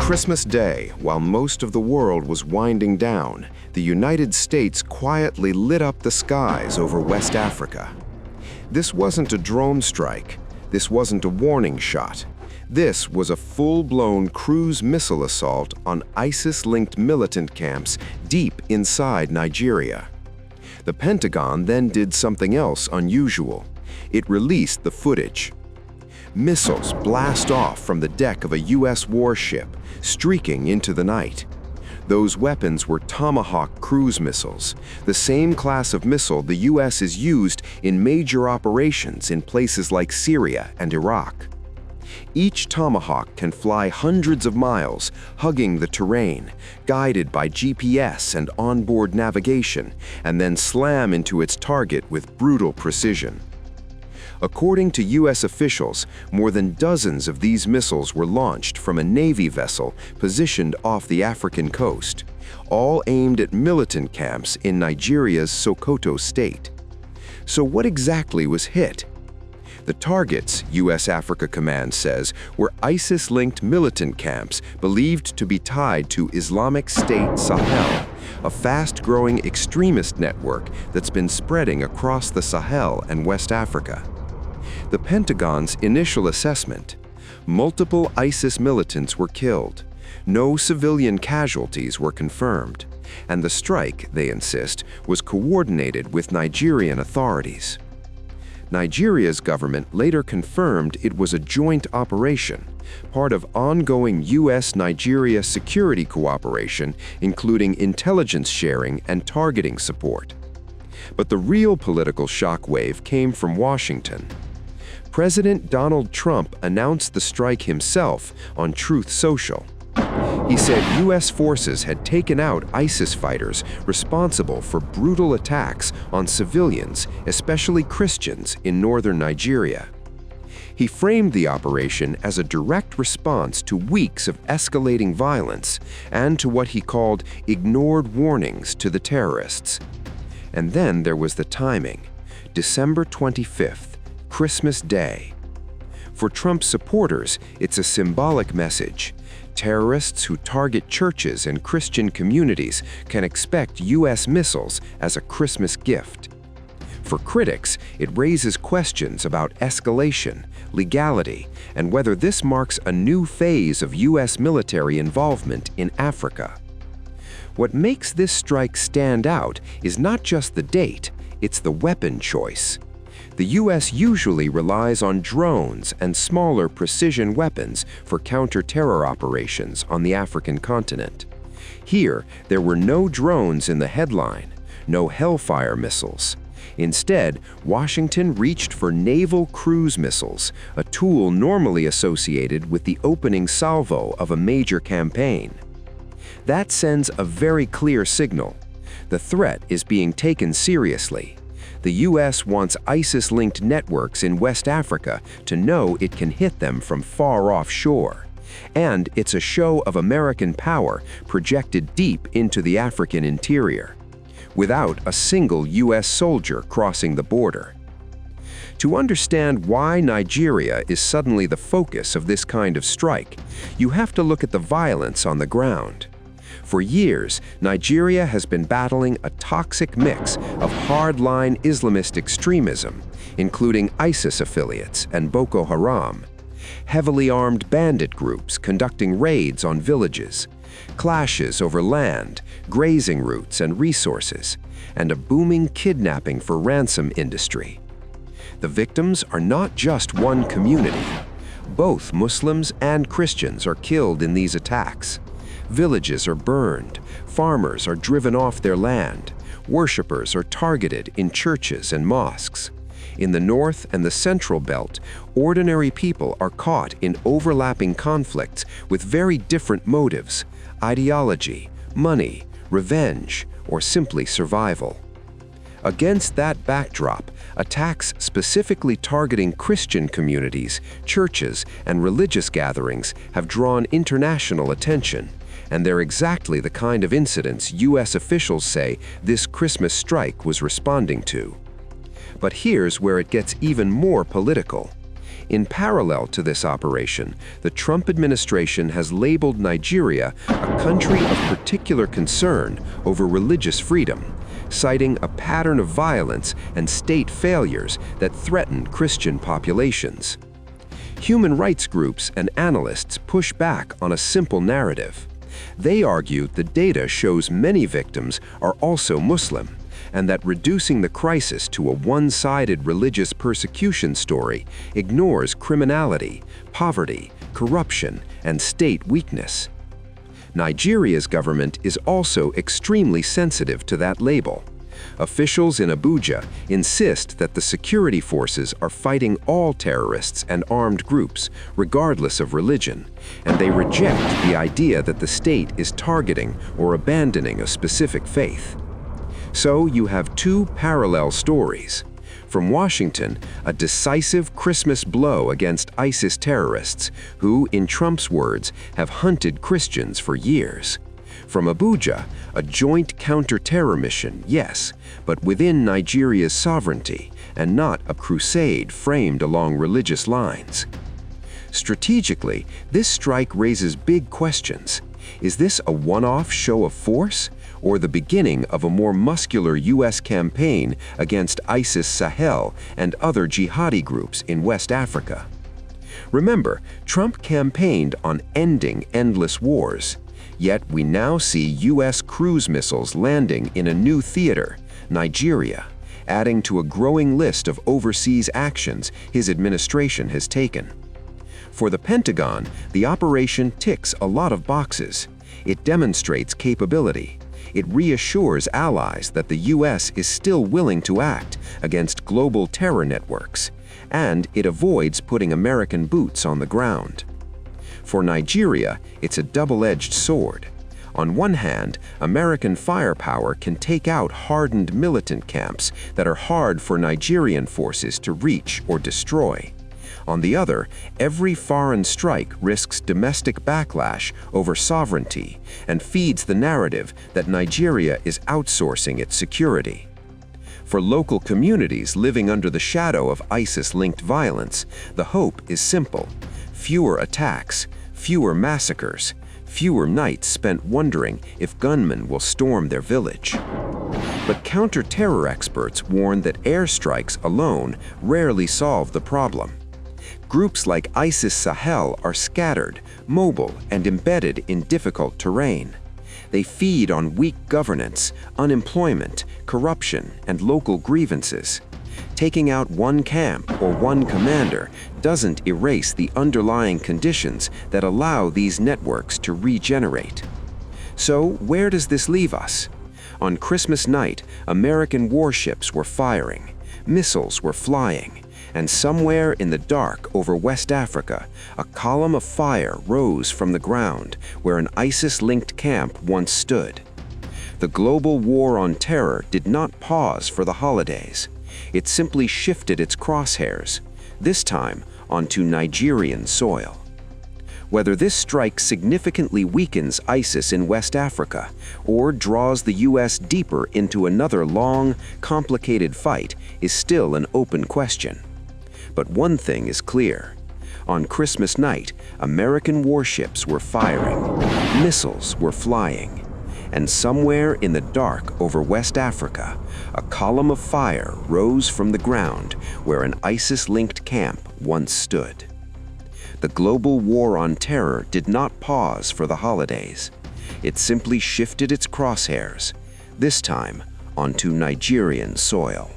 Christmas Day, while most of the world was winding down, the United States quietly lit up the skies over West Africa. This wasn't a drone strike. This wasn't a warning shot. This was a full-blown cruise missile assault on ISIS-linked militant camps deep inside Nigeria. The Pentagon then did something else unusual. It released the footage. Missiles blast off from the deck of a U.S. warship, streaking into the night. Those weapons were Tomahawk cruise missiles, the same class of missile the U.S. has used in major operations in places like Syria and Iraq. Each Tomahawk can fly hundreds of miles, hugging the terrain, guided by GPS and onboard navigation, and then slam into its target with brutal precision. According to U.S. officials, more than dozens of these missiles were launched from a Navy vessel positioned off the African coast, all aimed at militant camps in Nigeria's Sokoto State. So what exactly was hit? The targets, U.S. Africa Command says, were ISIS-linked militant camps believed to be tied to Islamic State Sahel, a fast-growing extremist network that's been spreading across the Sahel and West Africa. The Pentagon's initial assessment: multiple ISIS militants were killed, no civilian casualties were confirmed, and the strike, they insist, was coordinated with Nigerian authorities. Nigeria's government later confirmed it was a joint operation, part of ongoing U.S.-Nigeria security cooperation, including intelligence sharing and targeting support. But the real political shockwave came from Washington. President Donald Trump announced the strike himself on Truth Social. He said U.S. forces had taken out ISIS fighters responsible for brutal attacks on civilians, especially Christians, in northern Nigeria. He framed the operation as a direct response to weeks of escalating violence and to what he called ignored warnings to the terrorists. And then there was the timing: December 25th. Christmas Day. For Trump's supporters, it's a symbolic message. Terrorists who target churches and Christian communities can expect U.S. missiles as a Christmas gift. For critics, it raises questions about escalation, legality, and whether this marks a new phase of U.S. military involvement in Africa. What makes this strike stand out is not just the date, it's the weapon choice. The U.S. usually relies on drones and smaller precision weapons for counter-terror operations on the African continent. Here, there were no drones in the headline, no Hellfire missiles. Instead, Washington reached for naval cruise missiles, a tool normally associated with the opening salvo of a major campaign. That sends a very clear signal. The threat is being taken seriously. The U.S. wants ISIS-linked networks in West Africa to know it can hit them from far offshore. And it's a show of American power projected deep into the African interior, without a single U.S. soldier crossing the border. To understand why Nigeria is suddenly the focus of this kind of strike, you have to look at the violence on the ground. For years, Nigeria has been battling a toxic mix of hardline Islamist extremism, including ISIS affiliates and Boko Haram, heavily armed bandit groups conducting raids on villages, clashes over land, grazing routes and resources, and a booming kidnapping for ransom industry. The victims are not just one community. Both Muslims and Christians are killed in these attacks. Villages are burned, farmers are driven off their land, worshippers are targeted in churches and mosques. In the north and the central belt, ordinary people are caught in overlapping conflicts with very different motives: ideology, money, revenge, or simply survival. Against that backdrop, attacks specifically targeting Christian communities, churches, and religious gatherings have drawn international attention. And they're exactly the kind of incidents U.S. officials say this Christmas strike was responding to. But here's where it gets even more political. In parallel to this operation, the Trump administration has labeled Nigeria a country of particular concern over religious freedom, citing a pattern of violence and state failures that threaten Christian populations. Human rights groups and analysts push back on a simple narrative. They argue the data shows many victims are also Muslim, and that reducing the crisis to a one-sided religious persecution story ignores criminality, poverty, corruption, and state weakness. Nigeria's government is also extremely sensitive to that label. Officials in Abuja insist that the security forces are fighting all terrorists and armed groups, regardless of religion, and they reject the idea that the state is targeting or abandoning a specific faith. So you have two parallel stories. From Washington, a decisive Christmas blow against ISIS terrorists who, in Trump's words, have hunted Christians for years. From Abuja, a joint counter-terror mission, yes, but within Nigeria's sovereignty and not a crusade framed along religious lines. Strategically, this strike raises big questions. Is this a one-off show of force, or the beginning of a more muscular U.S. campaign against ISIS Sahel and other jihadi groups in West Africa? Remember, Trump campaigned on ending endless wars. Yet we now see U.S. cruise missiles landing in a new theater, Nigeria, adding to a growing list of overseas actions his administration has taken. For the Pentagon, the operation ticks a lot of boxes. It demonstrates capability. It reassures allies that the U.S. is still willing to act against global terror networks, and it avoids putting American boots on the ground. For Nigeria, it's a double-edged sword. On one hand, American firepower can take out hardened militant camps that are hard for Nigerian forces to reach or destroy. On the other, every foreign strike risks domestic backlash over sovereignty and feeds the narrative that Nigeria is outsourcing its security. For local communities living under the shadow of ISIS-linked violence, the hope is simple: fewer attacks, fewer massacres, fewer nights spent wondering if gunmen will storm their village. But counter-terror experts warn that airstrikes alone rarely solve the problem. Groups like ISIS Sahel are scattered, mobile, and embedded in difficult terrain. They feed on weak governance, unemployment, corruption, and local grievances. Taking out one camp or one commander doesn't erase the underlying conditions that allow these networks to regenerate. So, where does this leave us? On Christmas night, American warships were firing, missiles were flying, and somewhere in the dark over West Africa, a column of fire rose from the ground where an ISIS-linked camp once stood. The global war on terror did not pause for the holidays. It simply shifted its crosshairs, this time onto Nigerian soil. Whether this strike significantly weakens ISIS in West Africa or draws the U.S. deeper into another long, complicated fight is still an open question. But one thing is clear. On Christmas night, American warships were firing, missiles were flying, and somewhere in the dark over West Africa, a column of fire rose from the ground where an ISIS-linked camp once stood. The global war on terror did not pause for the holidays. It simply shifted its crosshairs, this time onto Nigerian soil.